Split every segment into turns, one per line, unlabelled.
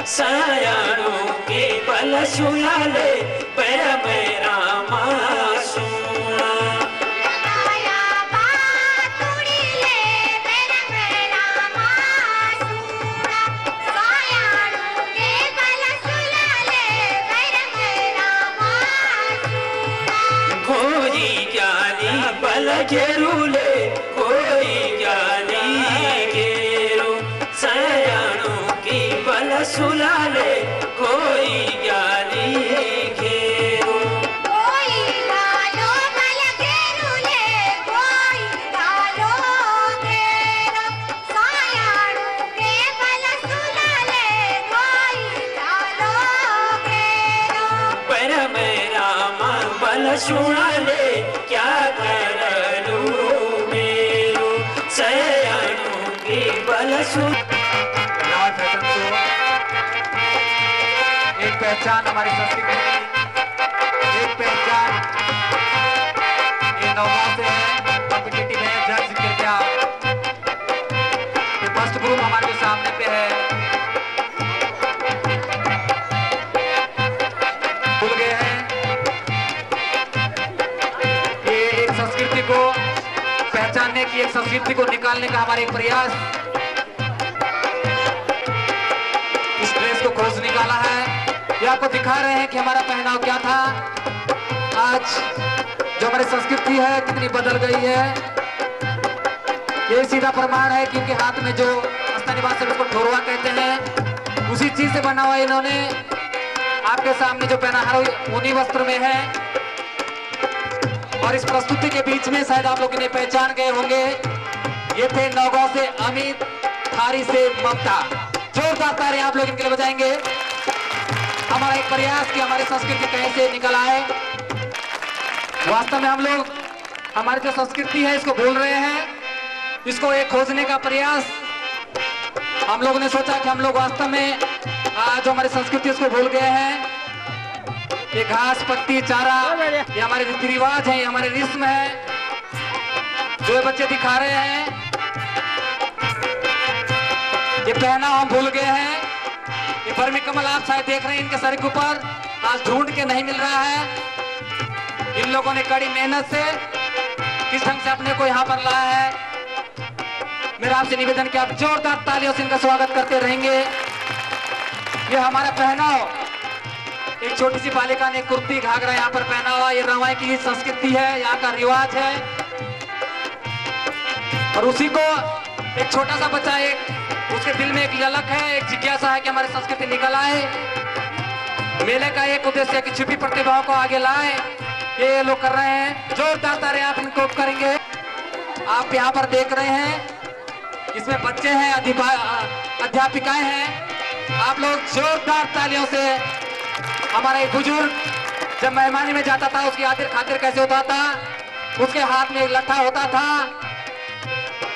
सयाणों के बल सुनाले पर मेरा मासूना कोई ज्ञानी बल घेरूले कोई ज्ञानी घेरू सयाणों की बल सुनाले कोई ज्ञानी घेरू
कोई गालो बल घेरूले कोई गालो घेरो सयाणों के बल सुनाले कोई गालो घेरो
पर मेरा मां बल सुनाले क्या करू मेरो सयाणों की बल सुन
एक पहचान हमारी संस्कृति की, एक पहचान ये नौगांव से है। कॉम्पिटिटिव है, जज कृपया ये फर्स्ट ग्रुप हमारे जो सामने पे है भूल गए हैं। ये एक संस्कृति को पहचानने की, एक संस्कृति को निकालने का हमारा एक प्रयास, इस ड्रेस को खोज निकाला है। ये आपको दिखा रहे हैं कि हमारा पहनाव क्या था। आज जो हमारी संस्कृति है कितनी बदल गई है, ये सीधा प्रमाण है कि इनके हाथ में जो स्थानीय भाषा में उसको ठोरवा कहते हैं, उसी चीज से बना हुआ इन्होंने आपके सामने जो पहना है ऊनी वस्त्र में है। और इस प्रस्तुति के बीच में शायद आप लोग इन्हें पहचान गए होंगे, ये थे नौगांव से अमित, थारी से ममता। जोरदार तालियां आप लोग इनके लिए बजाएंगे। हमारा एक प्रयास कि हमारी संस्कृति कैसे निकल आए। वास्तव में हम लोग हमारी जो संस्कृति है इसको भूल रहे हैं, इसको एक खोजने का प्रयास हम लोगों ने सोचा कि हम लोग वास्तव में जो हमारी संस्कृति उसको भूल गए हैं। ये घास पत्ती चारा ये हमारे रीति रिवाज है, ये हमारे रस्म है जो ये बच्चे दिखा रहे हैं। ये पहना हम भूल गए हैं। ये बरमी कमल आप शायद देख रहे हैं इनके सर के ऊपर, आज ढूंढ के नहीं मिल रहा है। इन लोगों ने कड़ी मेहनत से किस ढंग से अपने को यहाँ पर लाया है। मेरा आपसे निवेदन कि आप जोरदार तालियों से इनका स्वागत करते रहेंगे। ये हमारा पहनाव, एक छोटी सी बालिका ने कुर्ती घाघरा यहाँ पर पहना हुआ, ये रवाई की संस्कृति है, यहाँ का रिवाज है। और उसी को एक छोटा सा बच्चा, एक उसके दिल में एक ललक है, एक जिज्ञासा है कि हमारी संस्कृति निकल आए। मेले का एक उद्देश्य है कि छिपी प्रतिभाओं को आगे लाए, ये लोग कर रहे हैं। जोरदार तालियां आप इनको करेंगे। आप यहाँ पर देख रहे हैं इसमें बच्चे हैं, अध्यापिकाएं हैं। आप लोग जोरदार तालियों से, हमारा एक बुजुर्ग जब मेहमानी में जाता था उसकी आदर खातिर कैसे होता था, उसके हाथ में एक लट्ठा होता था।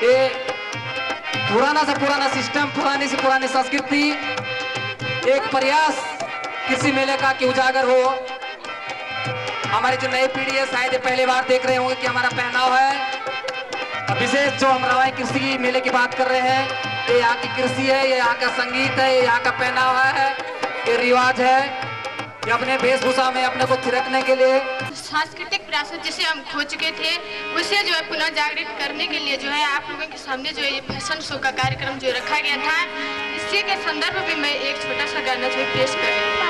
ये पुराना से पुराना सिस्टम, पुरानी से पुरानी संस्कृति, एक प्रयास किसी मेले का कि उजागर हो। हमारी जो नई पीढ़ी है शायद पहली बार देख रहे होंगे कि हमारा पहनाव है विशेष, जो हम रवाई कृषि मेले की बात कर रहे हैं, ये यहाँ की कृषि है, ये यहाँ का संगीत है, ये यहाँ का पहनावा है, ये रिवाज है। ये अपने वेशभूषा में अपने को थिरकने के लिए
सांस्कृतिक विरासत जिसे हम खो चुके थे उसे जो है पुनः जागृत करने के लिए जो है आप लोगों के सामने जो है ये फैशन शो का कार्यक्रम जो रखा गया था, इसी के संदर्भ में मैं एक छोटा सा गाना जो पेश कर रही हूँ।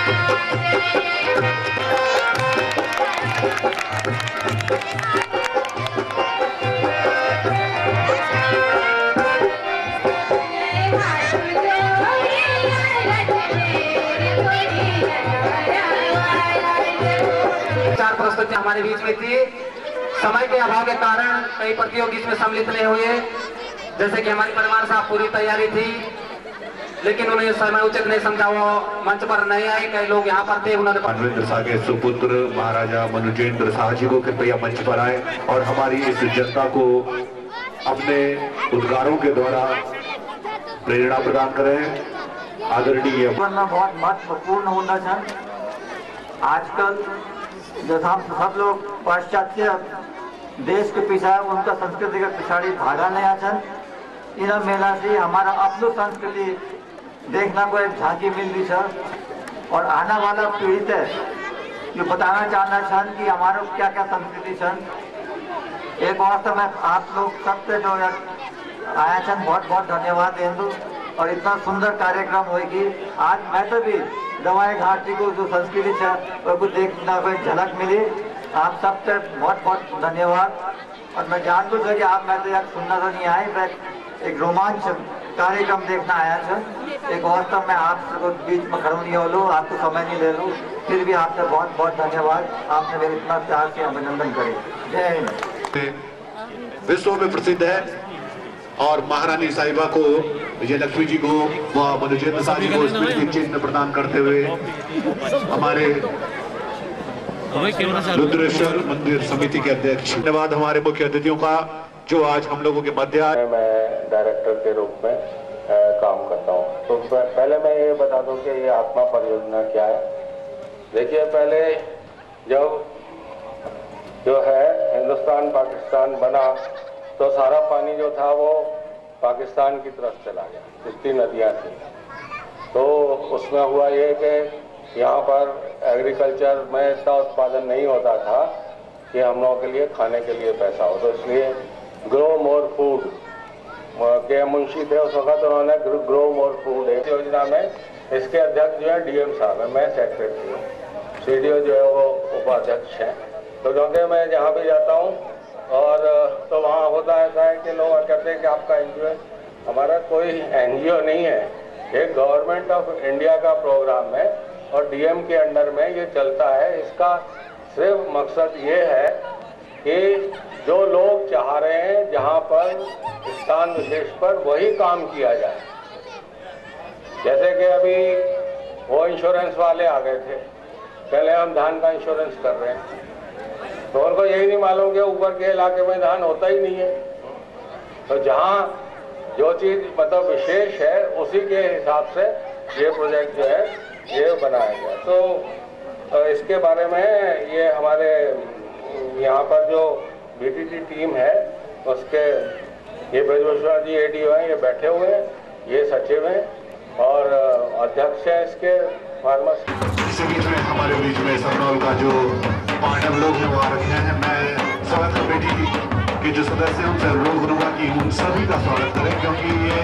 चार प्रस्तुतियां हमारे बीच में थी। समय के अभाव के कारण कई प्रतियोगी इसमें सम्मिलित नहीं हुए, जैसे कि हमारी परिवार साहब पूरी तैयारी थी, लेकिन उन्हें समय उचित नहीं समझा, वो मंच पर नहीं आए। कई लोग यहाँ पर थे, उन्होंने
मानवेंद्र शाह के सुपुत्र महाराजा मनुजेंद्र शाह जी को कृपया मंच पर आए और हमारी इस जनता को अपने उद्गारों के द्वारा प्रेरणा प्रदान करें। आदरणीय
बहुत महत्वपूर्ण होना चाहिए। आजकल जैसा हम सब लोग पाश्चात्य देश के पीछे है, उनका संस्कृति के पिछाड़ी भागा नहीं आ इन मेला से हमारा अपनी संस्कृति देखना को एक झांकी मिल रही है और आने वाला पीढ़ी है जो बताना चाहना छन कि हमारे क्या क्या संस्कृति छन। एक बार तो मैं आप लोग सबसे जो आया छन बहुत बहुत धन्यवाद देंदू और इतना सुंदर कार्यक्रम होगी। आज मैं तो भी दवाई घाटी को जो संस्कृति है वो देखना को एक झलक मिली। आप सबसे बहुत बहुत धन्यवाद। और मैं जानता हूँ कि आप मैं तो यार सुनना तो नहीं आए, मैं एक रोमांच कार्यक्रम देखना आया था। एक वास्तव में आपको बीच में खड़ो नहीं हो लो, आपको समय नहीं ले लो, फिर भी आपका बहुत बहुत धन्यवाद। आपने मेरे इतना प्यार से अभिनंदन करे। जय हिंद।
विश्व में प्रसिद्ध है और महारानी साहिबा को, विजयलक्ष्मी जी को, मनुजेंद्र शाह जी को स्मृति चिन्ह प्रदान करते हुए हमारे रुद्रेश्वर मंदिर समिति के अध्यक्ष, धन्यवाद हमारे मुख्य अतिथियों का जो आज हम लोगों के मध्य आए।
मैं डायरेक्टर के रूप में काम करता हूँ। तो पहले मैं ये बता दूं कि ये आत्मा परियोजना क्या है। देखिए, पहले जब जो है हिंदुस्तान पाकिस्तान बना तो सारा पानी जो था वो पाकिस्तान की तरफ चला गया, जितनी नदियाँ थी। तो उसमें हुआ ये कि यहाँ पर एग्रीकल्चर में इतना उत्पादन नहीं होता था कि हम लोगों के लिए खाने के लिए पैसा हो, तो इसलिए ग्रो मोर फूड के मुंशी थे उस वक्त, उन्होंने ग्रो मोर फूड एक योजना में, इसके अध्यक्ष जो है डीएम साहब है, मैं सेक्रेटरी हूँ, सीडीओ जो है वो उपाध्यक्ष हैं। तो क्योंकि मैं जहाँ भी जाता हूँ और तो वहाँ होता ऐसा है कि लोग कहते हैं कि आपका एनजीओ है। हमारा कोई एनजीओ नहीं है, एक गवर्नमेंट ऑफ इंडिया का प्रोग्राम है और डीएम के अंडर में ये चलता है। इसका सिर्फ मकसद ये है कि जो लोग चाह रहे हैं जहाँ पर स्थान विशेष पर वही काम किया जाए। जैसे कि अभी वो इंश्योरेंस वाले आ गए थे, पहले हम धान का इंश्योरेंस कर रहे हैं, तो उनको यही नहीं मालूम कि ऊपर के इलाके में धान होता ही नहीं है। तो जहाँ जो चीज़ मतलब विशेष है उसी के हिसाब से ये प्रोजेक्ट जो है ये बनाया गया। तो इसके बारे में ये हमारे यहाँ पर जो बीटीटी टीम है उसके ये ब्रजभूषण जी एडीओ हैं, ये बैठे हुए हैं, ये सचिव हैं और अध्यक्ष हैं इसके फार्मर्स।
इसी बीच में हमारे बीच में सरनौल का जो पांडव लोग हैं वो आ रखे हैं। मैं स्वागत कमेटी के जो सदस्य हैं उनसे अनुरोध करूँगा कि उन सभी का स्वागत करें, क्योंकि ये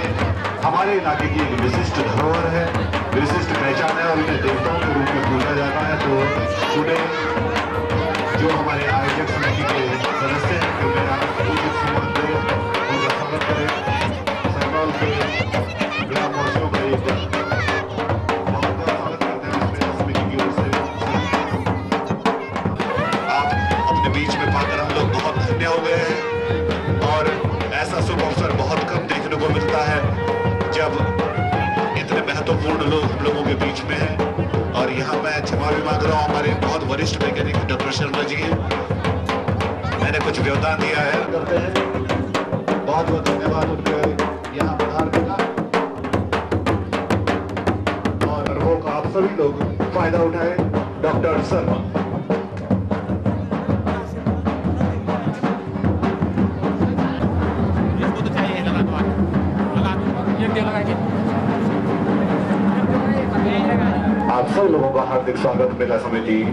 हमारे इलाके की एक विशिष्ट धरोहर है, विशिष्ट पहचान है और इन्हें देवताओं के रूप में पूजा जाता है। तो उन्हें जो हमारे आयोजक समिति के सदस्य हैं कृपया उचित सम्मान दें, उनका स्वागत करें। सरनौल के ग्रामवासियों का एक बहुत बहुत स्वागत करते हैं इसमें समिति की ओर से। आप अपने बीच में पाकर हम लोग बहुत धन्य हो गए हैं और ऐसा शुभ अवसर बहुत कम देखने को मिलता है जब इतने महत्वपूर्ण लोग हम लोगों के बीच में हैं। और यहाँ मैं क्षमा भी मांग रहा हूँ हमारे बहुत वरिष्ठ वैज्ञानिक डॉक्टर शर्मा जी, मैंने कुछ योगदान दिया है, करते हैं। बहुत बहुत धन्यवाद उनके यहाँ पधारने का और वो आप सभी लोग फायदा उठाए। डॉक्टर शर्मा आप सब लोगों का हार्दिक स्वागत मेला समिति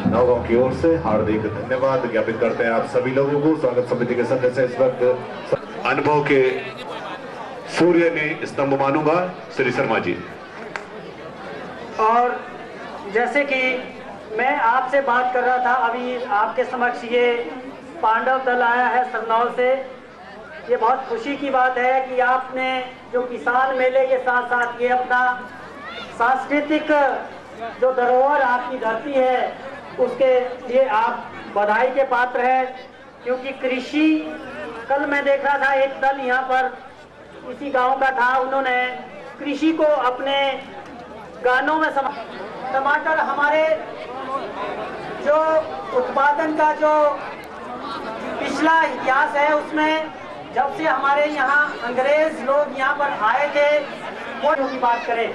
नौगांव की ओर से हार्दिक धन्यवाद ज्ञापित करते हैं आप सभी लोगों को। स्वागत समिति के सदस्य इस वक्त अनुभव के सूर्य ने स्तंभ मानूंगा श्री शर्मा जी।
और
जैसे कि मैं आपसे बात कर रहा था, अभी आपके समक्ष ये पांडव दल आया है सरनौल से। ये बहुत खुशी की बात है कि आपने जो किसान मेले के साथ साथ ये अपना सांस्कृतिक जो धरोहर आपकी धरती है उसके लिए आप बधाई के पात्र हैं। क्योंकि कृषि, कल मैं देख रहा था एक दल यहाँ पर इसी गांव का था, उन्होंने कृषि को अपने गानों में टमाटर हमारे जो उत्पादन का जो पिछला इतिहास है उसमें जब से हमारे यहाँ अंग्रेज लोग यहाँ पर आए थे वो की बात करें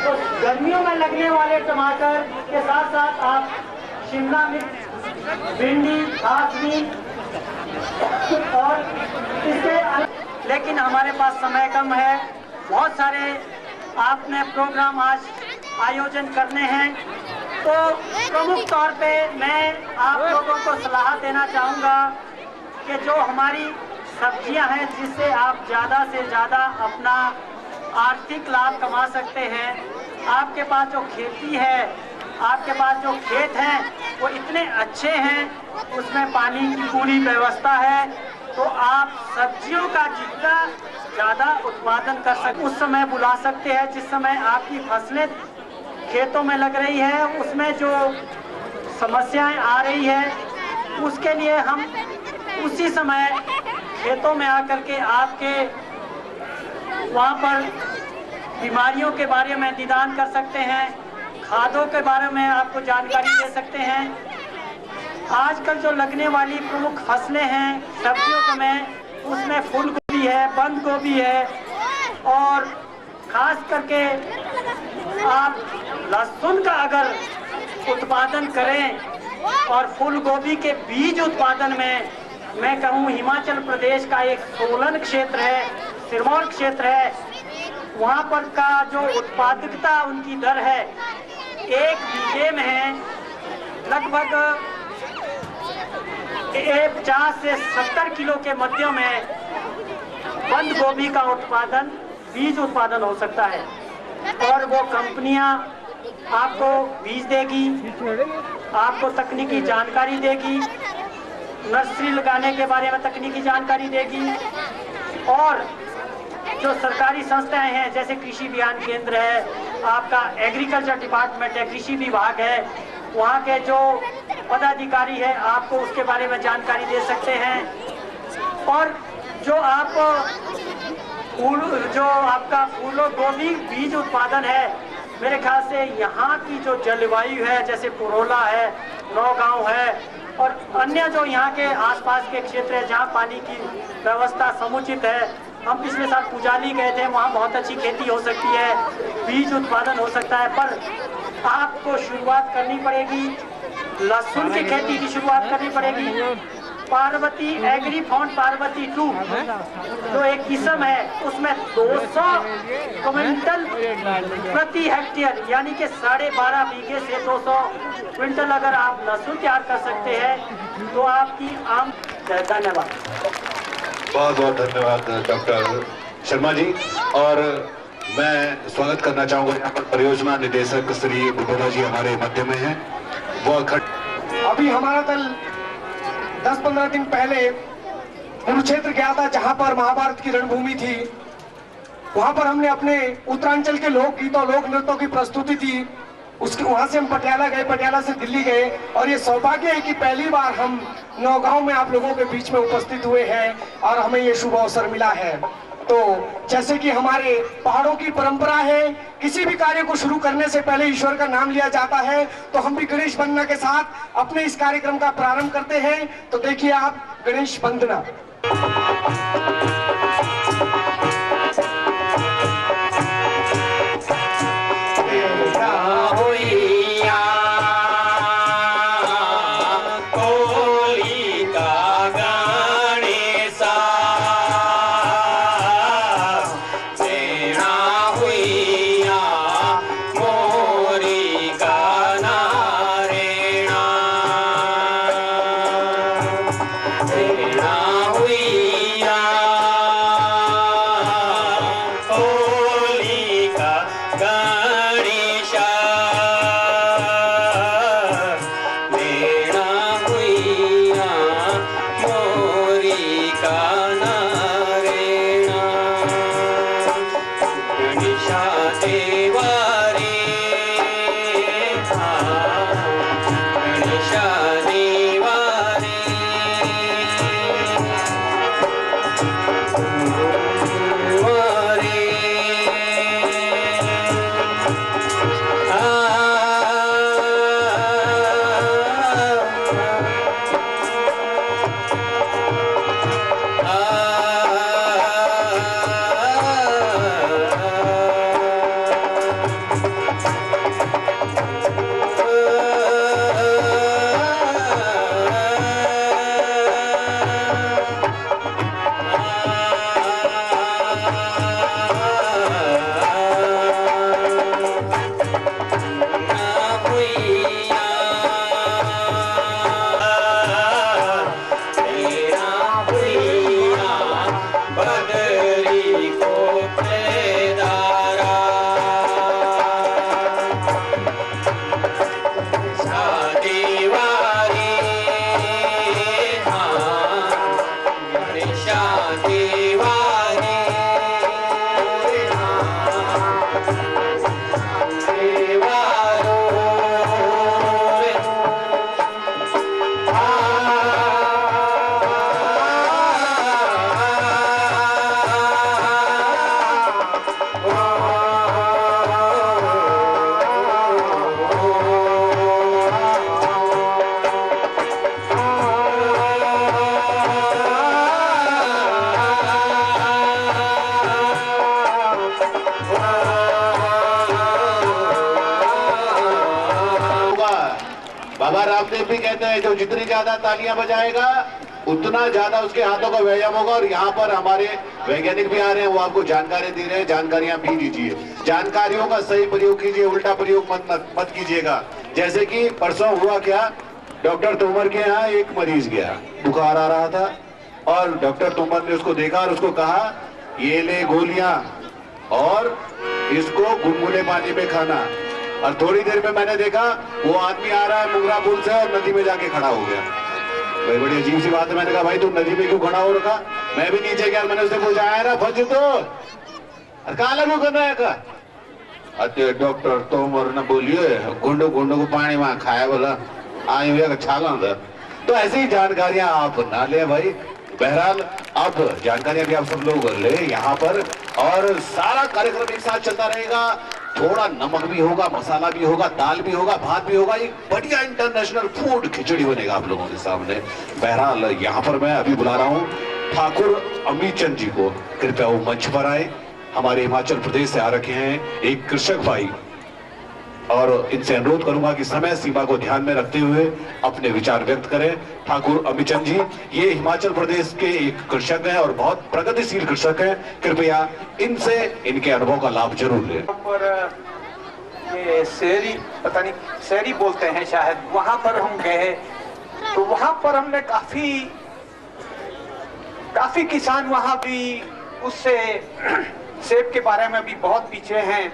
तो गर्मियों में लगने वाले टमाटर के साथ साथ आप शिमला मिर्च, भिंडी, हाथी और इसके, लेकिन हमारे पास समय कम है, बहुत सारे आपने प्रोग्राम आज आयोजन करने हैं। तो प्रमुख तौर पे मैं आप लोगों को सलाह देना चाहूँगा कि जो हमारी सब्जियां हैं जिससे आप ज़्यादा से ज़्यादा अपना आर्थिक लाभ कमा सकते हैं, आपके पास जो खेती है, आपके पास जो खेत हैं वो इतने अच्छे हैं, उसमें पानी की पूरी व्यवस्था है, तो आप सब्जियों का जितना ज़्यादा उत्पादन कर सकते उस समय बुला सकते हैं जिस समय आपकी फसलें खेतों में लग रही है, उसमें जो समस्याएं आ रही है उसके लिए हम उसी समय खेतों में आकर के आपके वहाँ पर बीमारियों के बारे में निदान कर सकते हैं, खादों के बारे में आपको जानकारी दे सकते हैं। आजकल जो लगने वाली प्रमुख फसलें हैं सब्जियों में, उसमें फूल गोभी है, बंद गोभी है, और खास करके आप लहसुन का अगर उत्पादन करें और फूल गोभी के बीज उत्पादन में मैं कहूँ हिमाचल प्रदेश का एक सोलन क्षेत्र है, सिरमौर क्षेत्र है, वहाँ पर का जो उत्पादकता उनकी दर है 1 बीघे में है लगभग 50 से 70 किलो के मध्य में बंद गोभी का उत्पादन, बीज उत्पादन हो सकता है। और वो कंपनियां आपको बीज देगी, आपको तकनीकी जानकारी देगी, नर्सरी लगाने के बारे में तकनीकी जानकारी देगी, और जो सरकारी संस्थाएं हैं जैसे कृषि विज्ञान केंद्र है, आपका एग्रीकल्चर डिपार्टमेंट है, कृषि विभाग है, वहाँ के जो पदाधिकारी है आपको उसके बारे में जानकारी दे सकते हैं। और जो आप जो आपका फूलों गोभी बीज उत्पादन है, मेरे ख्याल से यहाँ की जो जलवायु है जैसे पुरोला है, नौगांव है और अन्य जो यहाँ के आसपास के क्षेत्र है जहाँ पानी की व्यवस्था समुचित है, हम पिछले साल पुजाली गए थे, वहाँ बहुत अच्छी खेती हो सकती है, बीज उत्पादन हो सकता है। पर आपको शुरुआत करनी पड़ेगी, लहसुन की खेती की शुरुआत करनी पड़ेगी। पार्वती एग्री फाउंड पार्वती 2 जो एक किस्म है उसमें 200 क्विंटल प्रति हेक्टेयर यानी कि 12.5 बीघे से 200 क्विंटल अगर आप लहसुन तैयार कर सकते हैं तो आपकी आम। धन्यवाद,
बहुत बहुत धन्यवाद डॉक्टर शर्मा जी। और मैं स्वागत करना चाहूंगा यहाँ पर परियोजना निदेशक श्री बुडोला जी हमारे मध्य में हैं। वो
अभी हमारा दल 10-15 दिन पहले कुरुक्षेत्र गया था जहां पर महाभारत की रणभूमि थी। वहां पर हमने अपने उत्तरांचल के लोक गीतों लोक नृत्यों की प्रस्तुति थी। उसके वहां से हम पटियाला गए, पटियाला से दिल्ली गए, और ये सौभाग्य है कि पहली बार हम नौगांव में आप लोगों के बीच में उपस्थित हुए हैं और हमें ये शुभ अवसर मिला है। तो जैसे कि हमारे पहाड़ों की परंपरा है, किसी भी कार्य को शुरू करने से पहले ईश्वर का नाम लिया जाता है, तो हम भी गणेश वंदना के साथ अपने इस कार्यक्रम का प्रारंभ करते हैं। तो देखिए आप गणेश वंदना।
हुई गणेशा देवा रे
बाबा रामदेव भी कहते हैं जो जितनी ज्यादा तालियां बजाएगा उतना ज्यादा उसके हाथों का व्यायाम होगा। और यहाँ पर हमारे वैज्ञानिक भी आ रहे हैं, वो आपको जानकारी दे रहे हैं, जानकारियां भी दीजिए। जानकारियों का सही प्रयोग कीजिए, उल्टा प्रयोग मत कीजिएगा। जैसे कि परसों हुआ क्या, डॉक्टर तोमर के यहाँ एक मरीज गया, बुखार आ रहा था और डॉक्टर तोमर ने उसको देखा और उसको कहा ये ले गोलियां और इसको गुनगुने पानी में खाना। और थोड़ी देर में मैंने देखा वो आदमी आ रहा है मुंगरा पुल से और नदी में जाके खड़ा हो गया। भाई बड़ी अजीब सी बात है। मैंने कहा भाई तुम नदी में क्यों खड़ा हो रखा? मैं भी नीचे गया, मैंने उससे पूछा है ना फंसी तो कहा लगू करना है का? अरे डॉक्टर तोमर ने बोलिए गुंडो गुंडो को पानी वहां खाया बोला आई हुआ छाला था। तो ऐसी ही जानकारियां आप ना ले भाई। बहरहाल अब जानकारियां भी आप सब लोग ले यहाँ पर, और सारा कार्यक्रम एक साथ चलता रहेगा। थोड़ा नमक भी होगा, मसाला भी होगा, दाल भी होगा, भात भी होगा, एक बढ़िया इंटरनेशनल फूड खिचड़ी बनेगा आप लोगों के सामने। बहरहाल यहाँ पर मैं अभी बुला रहा हूँ ठाकुर अमित चंद जी को, कृपया वो मंच पर आए। हमारे हिमाचल प्रदेश से आ रखे हैं एक कृषक भाई, और इनसे अनुरोध करूंगा कि समय सीमा को ध्यान में रखते हुए अपने विचार व्यक्त करें। ठाकुर अमित चंद जी ये हिमाचल प्रदेश के एक कृषक हैं और बहुत प्रगतिशील कृषक हैं। कृपया इनसे इनके अनुभव का लाभ जरूर लें।
पर ये शहरी, पता नहीं शहरी बोलते हैं शायद, वहां पर हम गए तो वहां पर हमने काफी किसान वहां भी उससे सेब के बारे में भी बहुत पीछे हैं।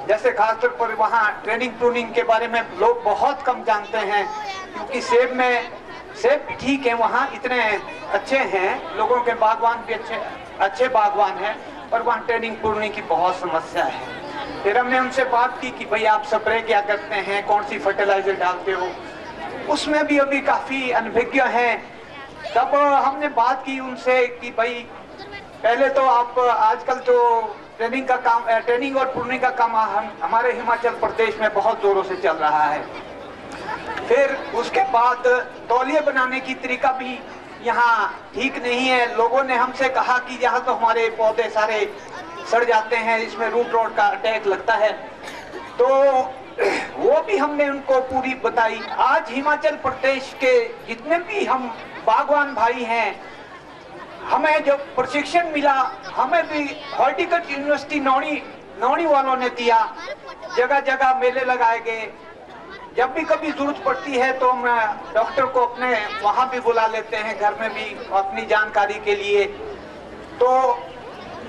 जैसे खासतौर पर वहाँ ट्रेनिंग प्रूनिंग के बारे में लोग बहुत कम जानते हैं, क्योंकि सेब ठीक है, वहाँ इतने अच्छे हैं, लोगों के बागवान भी अच्छे बागवान हैं, पर वहाँ ट्रेनिंग प्रूनिंग की बहुत समस्या है। फिर हमने उनसे बात की कि भाई आप स्प्रे क्या करते हैं, कौन सी फर्टिलाइजर डालते हो, उसमें भी अभी काफी अनभिज्ञ हैं। तब हमने बात की उनसे कि भाई पहले तो आप आजकल जो ट्रेनिंग और प्रूनिंग का काम हमारे हिमाचल प्रदेश में बहुत जोरों से चल रहा है। फिर उसके बाद तौलिए बनाने की तरीका भी यहाँ ठीक नहीं है। लोगों ने हमसे कहा कि यहाँ तो हमारे पौधे सारे सड़ जाते हैं, इसमें रूट रॉट का अटैक लगता है, तो वो भी हमने उनको पूरी बताई। आज हिमाचल प्रदेश के जितने भी हम बागवान भाई हैं, हमें जो प्रशिक्षण मिला, हमें भी हॉर्टिकल्चर यूनिवर्सिटी नौणी वालों ने दिया। जगह जगह मेले लगाए गए। जब भी कभी जरूरत पड़ती है तो हम डॉक्टर को अपने वहां भी बुला लेते हैं, घर में भी अपनी जानकारी के लिए। तो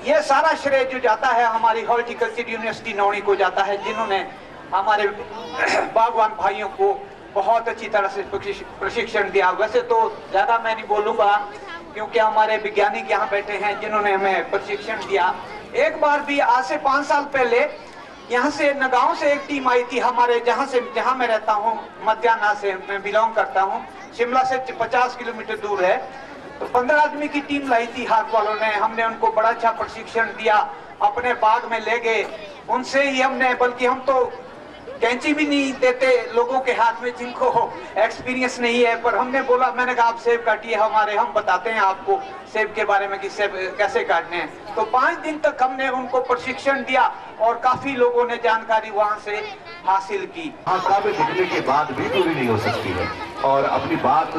ये सारा श्रेय जो जाता है हमारी हॉर्टिकल्चर यूनिवर्सिटी नौणी को जाता है, जिन्होंने हमारे बागवान भाइयों को बहुत अच्छी तरह से प्रशिक्षण दिया। वैसे तो ज्यादा मैं नहीं बोलूंगा, क्योंकि हमारे वैज्ञानिक यहाँ बैठे हैं जिन्होंने हमें प्रशिक्षण दिया। एक बार भी आज से 5 साल पहले यहाँ से नगांव से एक टीम आई थी हमारे जहाँ मैं रहता हूँ, मध्यान्हा से मैं बिलोंग करता हूँ, शिमला से 50 किलोमीटर दूर है। तो 15 आदमी की टीम लाई थी हाथ वालों ने। हमने उनको बड़ा अच्छा प्रशिक्षण दिया, अपने बाग में ले गए। उनसे ही हमने, बल्कि हम तो कैंची भी नहीं देते लोगों के हाथ में जिनको एक्सपीरियंस नहीं है, पर हमने बोला, मैंने कहा आप सेब काटिए हमारे, हम बताते हैं आपको सेब के बारे में कि सेब कैसे काटने हैं। तो 5 दिन तक हमने उनको प्रशिक्षण दिया और काफी लोगों ने जानकारी वहां से हासिल की।
काबिल दिखने के बाद भी पूरी नहीं हो सकती है और अपनी बात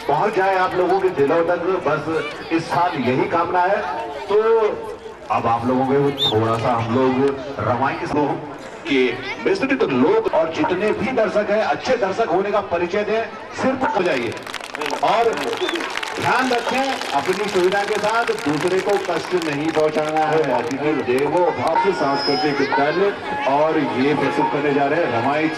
पहुंच जाए आप लोगों के दिलों तक, बस इस साल यही कामना है। तो अब आप लोगों को थोड़ा सा हम लोग रवाएंगे कि बेसिकली तो लोग और जितने भी दर्शक हैं अच्छे दर्शक होने का परिचय दें, सिर्फ हो जाइए और ध्यान रखें अपनी सुविधा के साथ दूसरे को कष्ट नहीं पहुंचाना है। देवो भाव से सांस्कृतिक दल और ये प्रस्तुत करने जा रहे हैं रमाइच।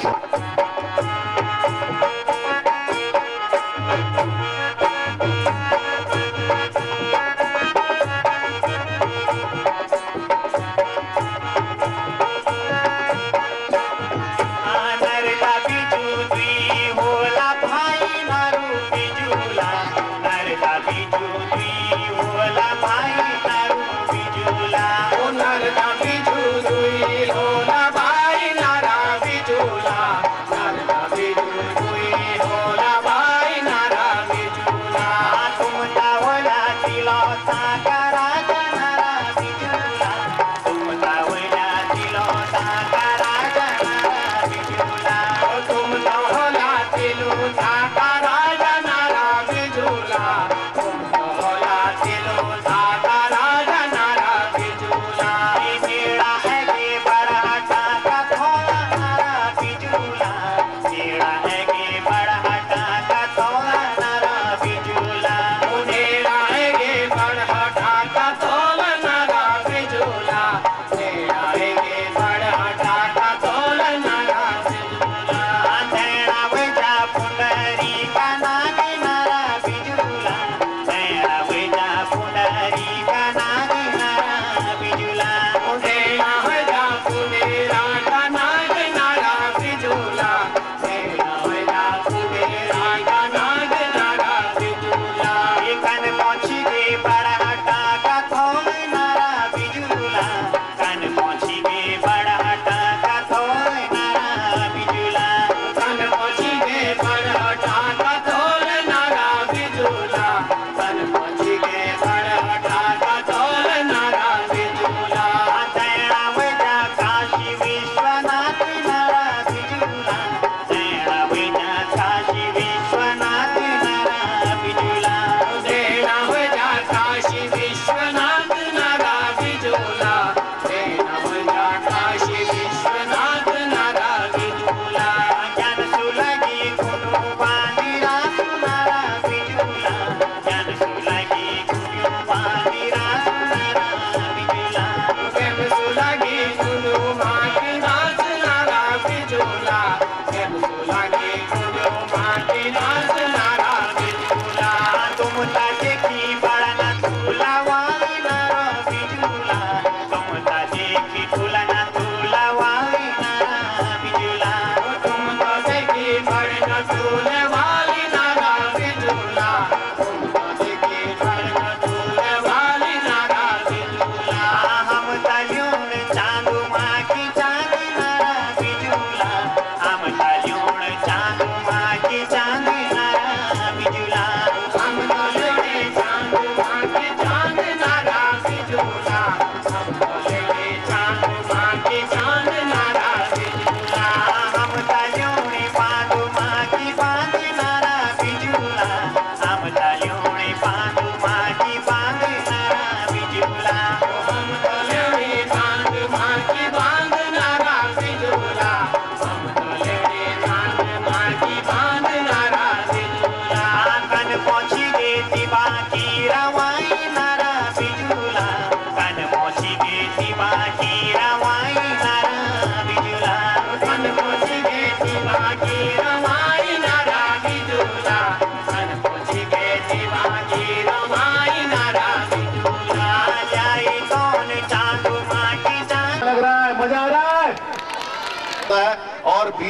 की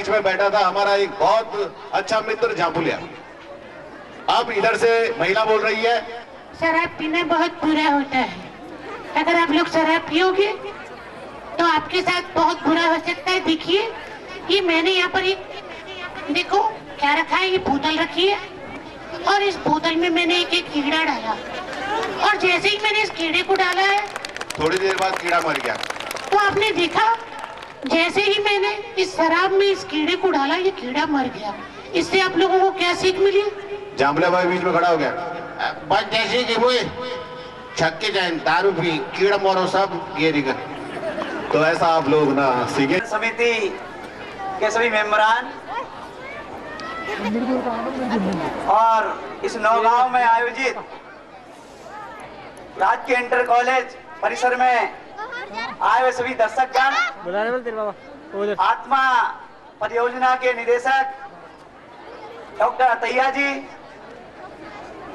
बीच में बैठा था हमारा एक बहुत अच्छा मित्र झापुलिया। अब इधर से महिला बोल रही है,
शराब पीना बहुत बुरा होता है। अगर आप लोग शराब पियोगे तो आपके साथ बहुत बुरा हो सकता है। देखिए, ये मैंने यहाँ पर एक देखो क्या रखा है, ये बोतल रखी है और इस बोतल में मैंने एक कीड़ा डाला और जैसे ही मैंने इस कीड़े को डाला है
थोड़ी देर बाद कीड़ा मर गया।
तो आपने देखा जैसे ही मैंने इस शराब में इस कीड़े को डाला ये कीड़ा मर गया। इससे आप लोगों को क्या सीख मिली?
जामला भाई बीच में खड़ा हो गया,
बस जैसे कि वो छक्के जाए दारू पी कीड़ा मोरो सब गिर गए।
तो ऐसा आप लोग ना सीखे।
समिति के सभी मेंबरान और इस नौगांव में आयोजित राजकीय इंटर कॉलेज परिसर में आए हुए सभी दर्शकगण, आत्मा परियोजना के निदेशक डॉक्टर अतैया जी,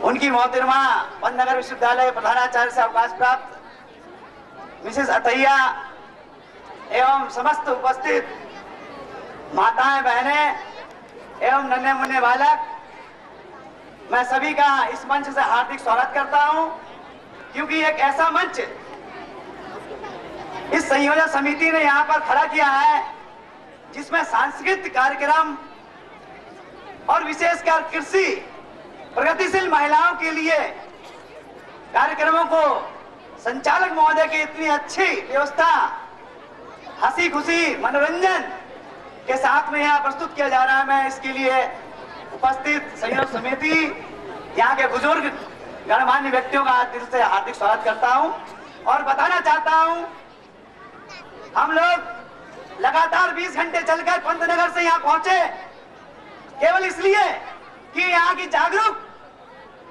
उनकी मोहतरमा पंतनगर विश्वविद्यालय प्रधानाचार्य से अवकाश प्राप्त मिसेस अतैया एवं समस्त उपस्थित माताएं, बहनें एवं नन्हे मुन्ने बालक, मैं सभी का इस मंच से हार्दिक स्वागत करता हूं, क्योंकि एक ऐसा मंच इस संयोजन समिति ने यहां पर खड़ा किया है जिसमें सांस्कृतिक कार्यक्रम और विशेषकर कृषि प्रगतिशील महिलाओं के लिए कार्यक्रमों को संचालक महोदय की इतनी अच्छी व्यवस्था, हंसी खुशी मनोरंजन के साथ में यहाँ प्रस्तुत किया जा रहा है। मैं इसके लिए उपस्थित संयोजन समिति, यहाँ के बुजुर्ग गणमान्य व्यक्तियों का दिल से हार्दिक स्वागत करता हूँ और बताना चाहता हूँ, हम लोग लगातार 20 घंटे चलकर पंतनगर से यहाँ पहुंचे केवल इसलिए कि यहाँ की जागरूक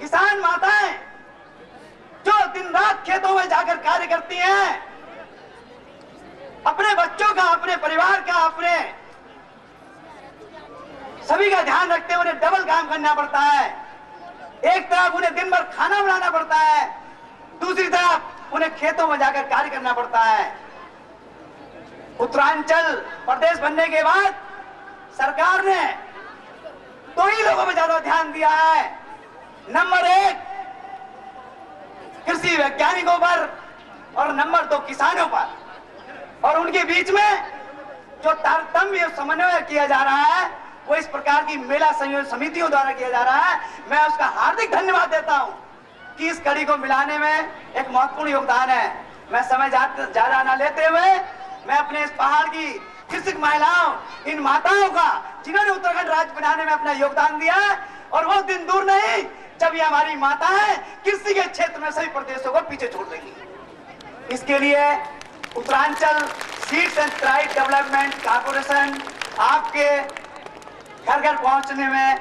किसान माताएं जो दिन रात खेतों में जाकर कार्य करती हैं, अपने बच्चों का, अपने परिवार का, अपने सभी का ध्यान रखते हुए उन्हें डबल काम करना पड़ता है। एक तरफ उन्हें दिन भर खाना बनाना पड़ता है, दूसरी तरफ उन्हें खेतों में जाकर कार्य करना पड़ता है। उत्तरांचल प्रदेश बनने के बाद सरकार ने दो ही लोगों पर ज्यादा ध्यान दिया है। नंबर 1 कृषि वैज्ञानिकों पर और नंबर 2 किसानों पर, और उनके बीच में जो तारतम्य समन्वय किया जा रहा है वो इस प्रकार की मेला संयोजन समितियों द्वारा किया जा रहा है। मैं उसका हार्दिक धन्यवाद देता हूं कि इस कड़ी को मिलाने में एक महत्वपूर्ण योगदान है। मैं समय ज्यादा न लेते हुए मैं अपने इस पहाड़ की कृषक महिलाओं, इन माताओं का जिन्होंने उत्तराखंड राज्य बनाने में अपना योगदान दिया है, और वो दिन दूर नहीं जब ये हमारी माताएं कृषि के क्षेत्र में सभी प्रदेशों को पीछे छोड़ देंगी। इसके लिए Uttaranchal seeds and tribe development corporation आपके घर घर पहुंचने में